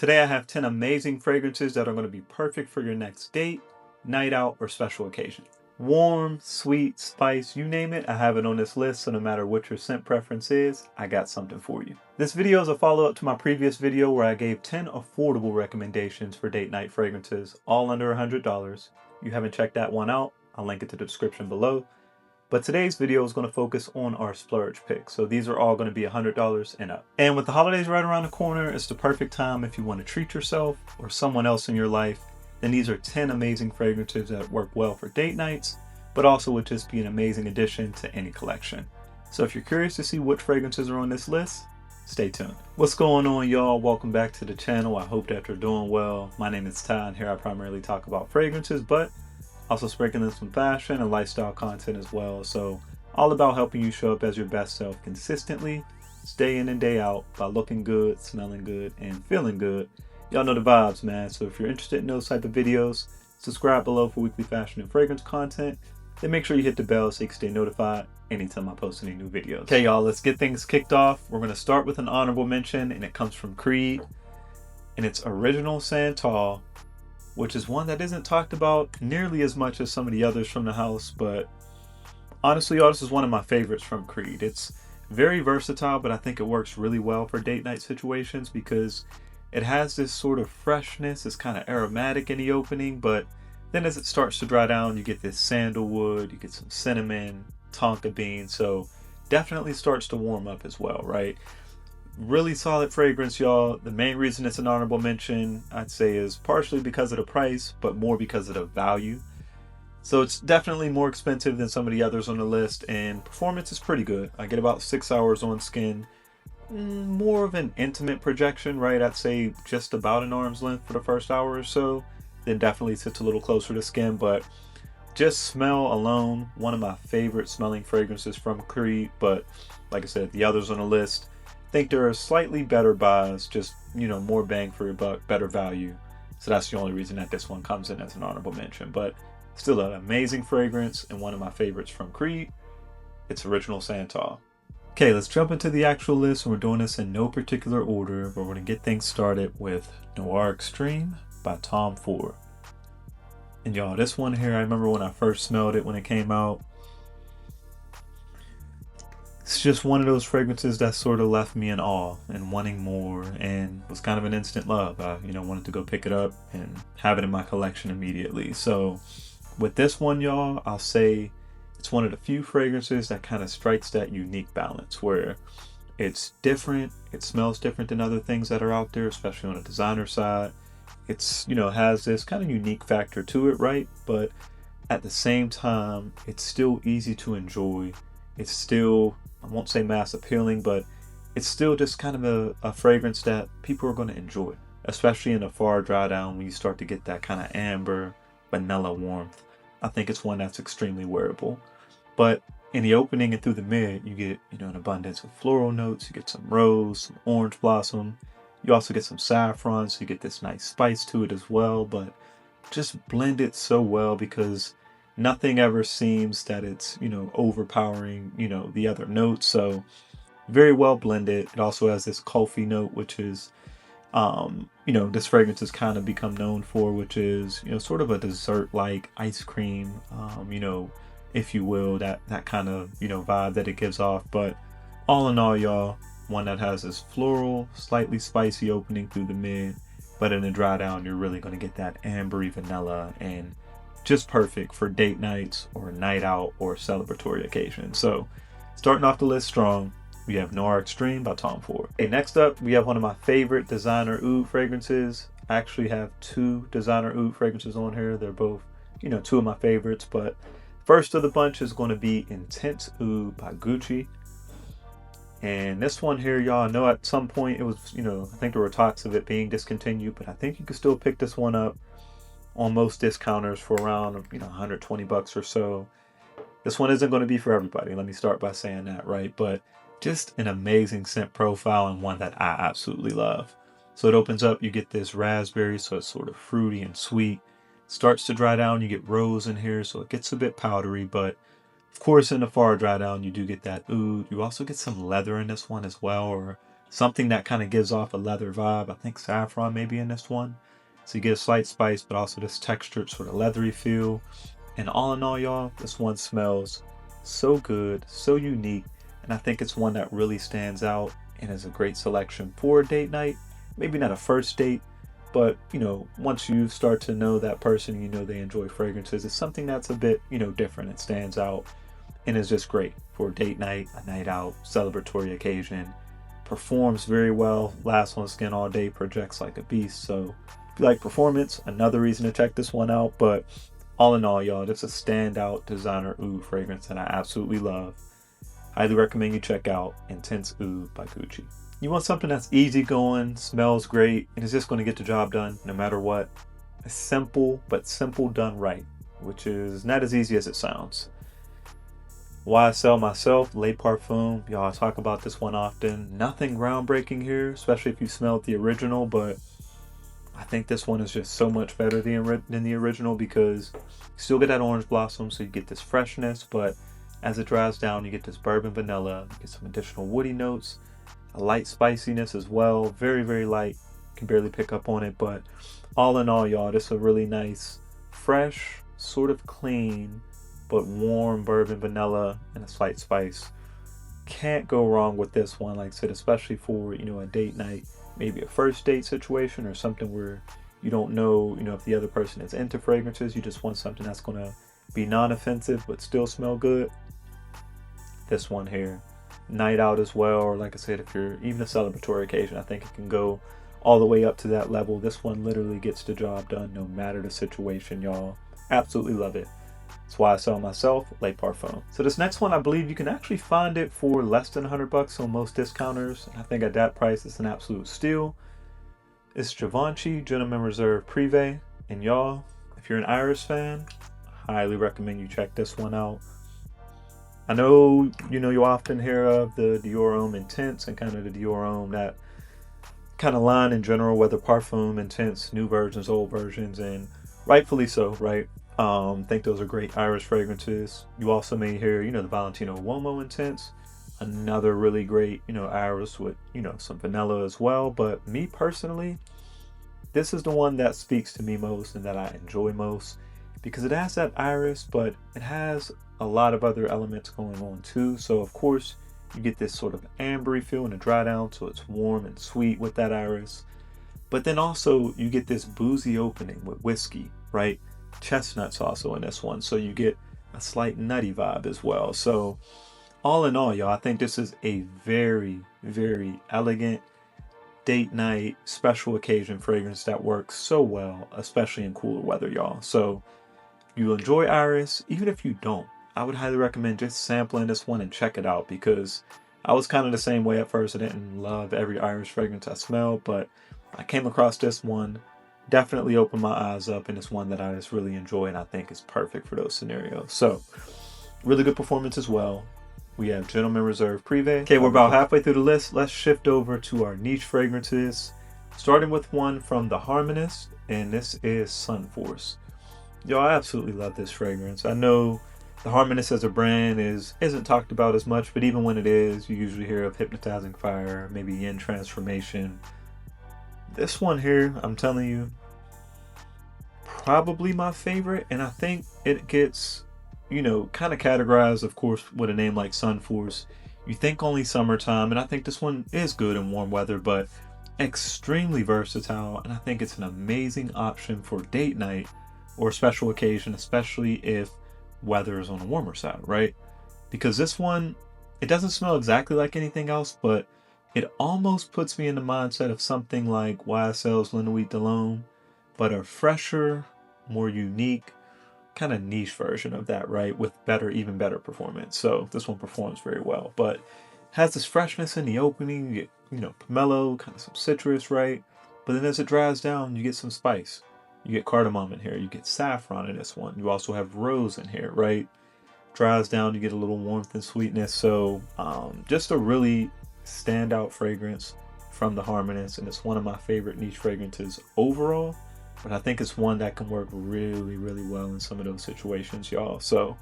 Today I have 10 amazing fragrances that are going to be perfect for your next date, night out, or special occasion. Warm, sweet, spice, you name it, I have it on this list, so no matter what your scent preference is, I got something for you. This video is a follow-up to my previous video where I gave 10 affordable recommendations for date night fragrances, all under $100. If you haven't checked that one out, I'll link it to the description below. But today's video is going to focus on our splurge picks. So these are all going to be $100 and up. And with the holidays right around the corner, it's the perfect time if you want to treat yourself or someone else in your life. Then these are 10 amazing fragrances that work well for date nights, but also would just be an amazing addition to any collection. So if you're curious to see which fragrances are on this list, stay tuned. What's going on, y'all? Welcome back to the channel. I hope that you're doing well. My name is Ty, and here I primarily talk about fragrances, but also sprinkling in some fashion and lifestyle content as well. So all about helping you show up as your best self consistently, day in and day out, by looking good, smelling good, and feeling good. Y'all know the vibes, man. So if you're interested in those type of videos, subscribe below for weekly fashion and fragrance content. Then make sure you hit the bell so you can stay notified anytime I post any new videos. Okay, y'all, let's get things kicked off. We're going to start with an honorable mention, and it comes from Creed. And it's Original Santal, which is one that isn't talked about nearly as much as some of the others from the house, but honestly, y'all, this is one of my favorites from Creed. It's very versatile, but I think it works really well for date night situations because it has this sort of freshness. It's kind of aromatic in the opening, but then as it starts to dry down, you get this sandalwood, you get some cinnamon, tonka bean, so definitely starts to warm up as well, right? Really solid fragrance, y'all. The main reason it's an honorable mention, I'd say, is partially because of the price, but more because of the value. So it's definitely more expensive than some of the others on the list, and performance is pretty good. I get about 6 hours on skin. More of an intimate projection, right? I'd say just about an arm's length for the first hour or so. Then definitely sits a little closer to skin, but just smell alone, one of my favorite smelling fragrances from Creed. But like I said, the others on the list, think there are slightly better buys, just, you know, more bang for your buck, better value. So that's the only reason that this one comes in as an honorable mention, but still an amazing fragrance and one of my favorites from Creed. It's Original Santal. Okay, let's jump into the actual list, and we're doing this in no particular order, but we're gonna get things started with Noir Extreme by Tom Ford. And y'all, this one here, I remember when I first smelled it when it came out. It's just one of those fragrances that sort of left me in awe and wanting more, and was kind of an instant love. I, wanted to go pick it up and have it in my collection immediately. So with this one, y'all, I'll say it's one of the few fragrances that kind of strikes that unique balance where it's different, it smells different than other things that are out there, especially on the designer side. It's, has this kind of unique factor to it, right? But at the same time, it's still easy to enjoy. It's still, I won't say mass appealing, but it's still just kind of a fragrance that people are going to enjoy, especially in a far dry down when you start to get that kind of amber, vanilla warmth. I think it's one that's extremely wearable. But in the opening and through the mid, you get, an abundance of floral notes. You get some rose, some orange blossom. You also get some saffron, so you get this nice spice to it as well, but just blend it so well because nothing ever seems that it's, overpowering, the other notes. So very well blended. It also has this coffee note, which is, this fragrance has kind of become known for, which is, sort of a dessert-like ice cream, if you will, that kind of, vibe that it gives off. But all in all, y'all, one that has this floral, slightly spicy opening through the mid, but in the dry down, you're really going to get that ambery vanilla, and just perfect for date nights or a night out or celebratory occasion. So starting off the list strong, we have Noir Extreme by Tom Ford. Okay, next up, we have one of my favorite designer oud fragrances. I actually have two designer oud fragrances on here. They're both, two of my favorites, but first of the bunch is going to be Intense Oud by Givenchy. And this one here, y'all, I know at some point it was, I think there were talks of it being discontinued, but I think you can still pick this one up on most discounters for around, 120 bucks or so. This one isn't going to be for everybody. Let me start by saying that, right? But just an amazing scent profile and one that I absolutely love. So it opens up, you get this raspberry, so it's sort of fruity and sweet. Starts to dry down, you get rose in here, so it gets a bit powdery, but of course in the far dry down you do get that oud. You also get some leather in this one as well, or Something that kind of gives off a leather vibe. I think saffron maybe in this one. So you get a slight spice, but also this textured sort of leathery feel. And all in all, y'all, this one smells so good, so unique. And I think it's one that really stands out and is a great selection for a date night. Maybe not a first date, but once you start to know that person, they enjoy fragrances, it's something that's a bit, different. It stands out and is just great for a date night, a night out, celebratory occasion. Performs very well, lasts on skin all day, projects like a beast. So if you like performance, another reason to check this one out. But all in all, y'all, it's a standout designer oud fragrance that I absolutely love. Highly recommend you check out Intense Oud by Gucci. You want something that's easygoing, smells great, and is just going to get the job done no matter what. It's simple, but simple done right, which is not as easy as it sounds. YSL Myslf Le Parfum. Y'all, I talk about this one often. Nothing groundbreaking here, especially if you smelled the original, but I think this one is just so much better than the original because you still get that orange blossom, so you get this freshness, but as it dries down, you get this bourbon vanilla, you get some additional woody notes, a light spiciness as well. Very, very light. You can barely pick up on it, but all in all, y'all, this is a really nice, fresh, sort of clean, but warm bourbon vanilla and a slight spice. Can't go wrong with this one, like I said, especially for, a date night, maybe a first date situation or something where you don't know, if the other person is into fragrances. You just want something that's going to be non-offensive but still smell good. This one here. Night out as well, or like I said, if you're even a celebratory occasion, I think it can go all the way up to that level. This one literally gets the job done no matter the situation, y'all. Absolutely love it. That's why I sell Myslf Le Parfum. So this next one, I believe you can actually find it for less than $100 on most discounters. And I think at that price, it's an absolute steal. It's Givenchy Gentleman Reserve Privee. And y'all, if you're an Iris fan, I highly recommend you check this one out. I know, you often hear of the Dior Homme Intense and kind of the Dior Homme, that kind of line in general, whether Parfum, Intense, new versions, old versions, and rightfully so, right? Think those are great Irish fragrances. You also may hear, the Valentino Uomo Intense, another really great, Iris with, some vanilla as well. But me personally, this is the one that speaks to me most and that I enjoy most because it has that Iris, but it has a lot of other elements going on too. So of course, you get this sort of ambery feel in the dry down, so it's warm and sweet with that Iris. But then also you get this boozy opening with whiskey, right? Chestnuts also in this one, so you get a slight nutty vibe as well. So all in all, y'all, I think this is a very, very elegant date night special occasion fragrance that works so well, especially in cooler weather, y'all. So if you enjoy Iris, even if you don't, I would highly recommend just sampling this one and check it out, because I was kind of the same way at first. I didn't love every Iris fragrance I smelled, but I came across this one, definitely opened my eyes up, and it's one that I just really enjoy and I think is perfect for those scenarios. So really good performance as well. We have Gentleman Reserve Privee. Okay, we're about halfway through the list. Let's shift over to our niche fragrances, starting with one from the Harmonist, and this is Sun Force. Yo, I absolutely love this fragrance. I know the Harmonist as a brand isn't talked about as much, but even when it is, you usually hear of Hypnotizing Fire, maybe Yin Transformation. This one here, I'm telling you, probably my favorite, and I think it gets, kind of categorized, of course, with a name like Sun Force. You think only summertime, and I think this one is good in warm weather, but extremely versatile, and I think it's an amazing option for date night or special occasion, especially if weather is on the warmer side, right? Because this one, it doesn't smell exactly like anything else, but it almost puts me in the mindset of something like YSL's Le Nuit de l'Homme, but a fresher, more unique, kind of niche version of that, right? With even better performance. So this one performs very well, but has this freshness in the opening. You get, pomelo, kind of some citrus, right? But then as it dries down, you get some spice. You get cardamom in here. You get saffron in this one. You also have rose in here, right? Dries down, you get a little warmth and sweetness. So just a really standout fragrance from the Harmonist, and it's one of my favorite niche fragrances overall. But I think it's one that can work really, really well in some of those situations, y'all. So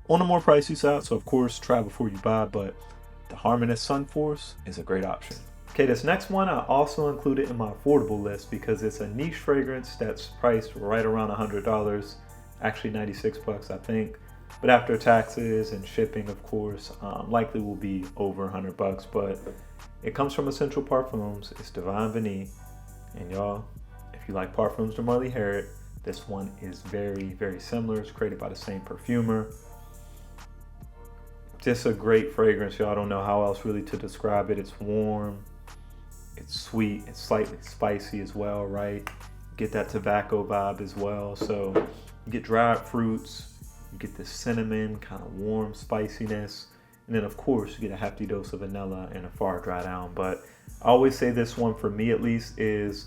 on the more pricey side, so of course try before you buy, but the Harmonist Sun Force is a great option. Okay, this next one I also included in my affordable list because it's a niche fragrance that's priced right around $100, actually 96 bucks I think. But after taxes and shipping, of course, likely will be over 100 bucks. But it comes from Essential Parfums. It's Divine Vanille. And y'all, if you like Parfums de Marly Herod, this one is very, very similar. It's created by the same perfumer. Just a great fragrance, y'all. I don't know how else really to describe it. It's warm, it's sweet, it's slightly spicy as well, right? Get that tobacco vibe as well. So you get dried fruits, you get the cinnamon, kind of warm spiciness. And then of course you get a hefty dose of vanilla and a far dry down. But I always say this one, for me at least, is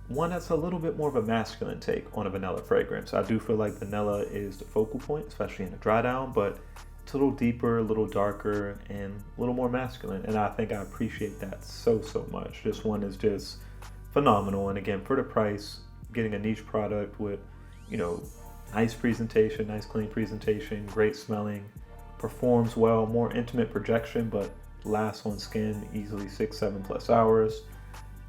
one that's a little bit more of a masculine take on a vanilla fragrance. I do feel like vanilla is the focal point, especially in a dry down, but it's a little deeper, a little darker, and a little more masculine. And I think I appreciate that so much. This one is just phenomenal. And again, for the price, getting a niche product with, you know, nice presentation, nice clean presentation, great smelling, performs well, more intimate projection, but lasts on skin easily 6-7+ hours.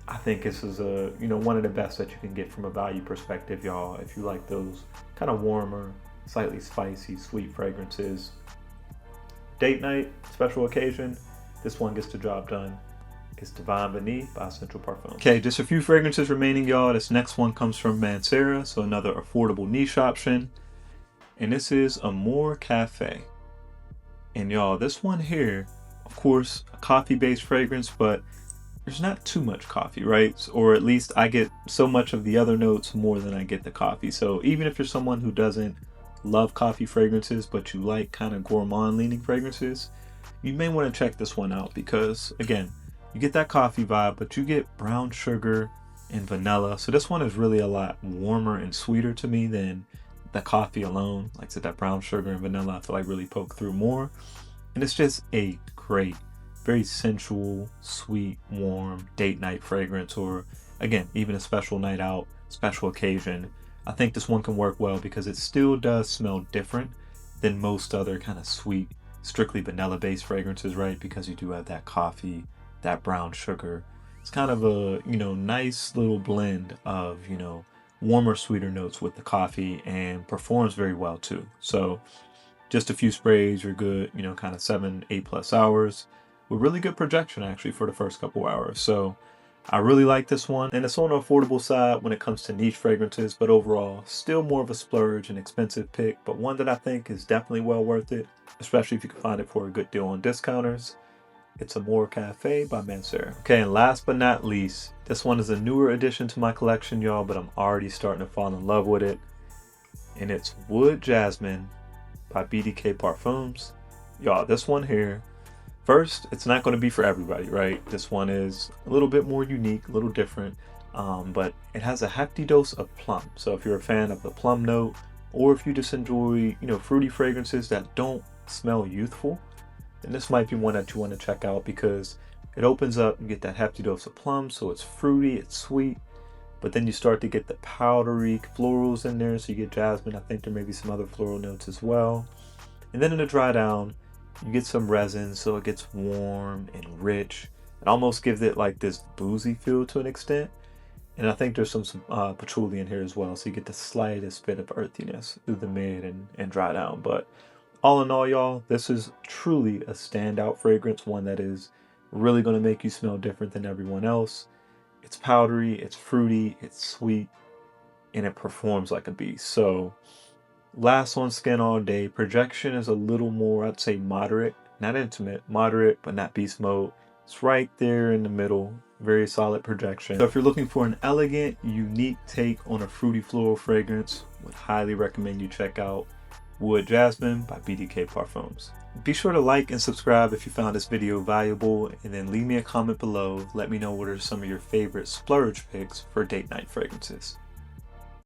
I think this is a, you know, one of the best that you can get from a value perspective, y'all. If you like those kind of warmer, slightly spicy, sweet fragrances. Date night, special occasion, this one gets the job done. It's Divine Vanille by Essential Parfums. Okay, just a few fragrances remaining, y'all. This next one comes from Mancera, so another affordable niche option. And this is Amore Caffe. And y'all, this one here, of course, a coffee-based fragrance, but there's not too much coffee, right? Or at least I get so much of the other notes more than I get the coffee. So even if you're someone who doesn't love coffee fragrances, but you like kind of gourmand leaning fragrances, you may want to check this one out because, again, you get that coffee vibe, but you get brown sugar and vanilla. So this one is really a lot warmer and sweeter to me than the coffee alone. Like I said, that brown sugar and vanilla I feel like really poke through more. And it's just a great, very sensual, sweet, warm date night fragrance, or again, even a special night out, special occasion. I think this one can work well because it still does smell different than most other kind of sweet, strictly vanilla based fragrances, right? Because you do have that coffee, that brown sugar. It's kind of a, you know, nice little blend of, you know, warmer, sweeter notes with the coffee, and performs very well too. So just a few sprays, you're good, you know, kind of 7-8+ hours with really good projection actually for the first couple hours. So I really like this one, and it's on the affordable side when it comes to niche fragrances, but overall still more of a splurge and expensive pick, but one that I think is definitely well worth it, especially if you can find it for a good deal on discounters. It's Amore Caffe by Mancera. Okay, and last but not least, this one is a newer addition to my collection, y'all, but I'm already starting to fall in love with it. And it's Wood Jasmin by BDK Parfums. Y'all, this one here, first, it's not going to be for everybody, right? This one is a little bit more unique, a little different, but it has a hefty dose of plum. So if you're a fan of the plum note, or if you just enjoy, you know, fruity fragrances that don't smell youthful, then this might be one that you want to check out because it opens up and get that hefty dose of plum. So it's fruity, it's sweet, but then you start to get the powdery florals in there. So you get jasmine. I think there may be some other floral notes as well. And then in the dry down, you get some resin, so it gets warm and rich. It almost gives it like this boozy feel to an extent. And I think there's some patchouli in here as well, so you get the slightest bit of earthiness through the mid and dry down. But all in all, y'all, this is truly a standout fragrance, one that is really going to make you smell different than everyone else. It's powdery, it's fruity, it's sweet, and it performs like a beast. So lasts on skin all day. Projection is a little more, I'd say, moderate, not intimate, moderate, but not beast mode. It's right there in the middle. Very solid projection. So if you're looking for an elegant, unique take on a fruity floral fragrance, would highly recommend you check out Wood Jasmin by BDK Parfums. Be sure to like and subscribe if you found this video valuable, and then leave me a comment below. Let me know what are some of your favorite splurge picks for date night fragrances.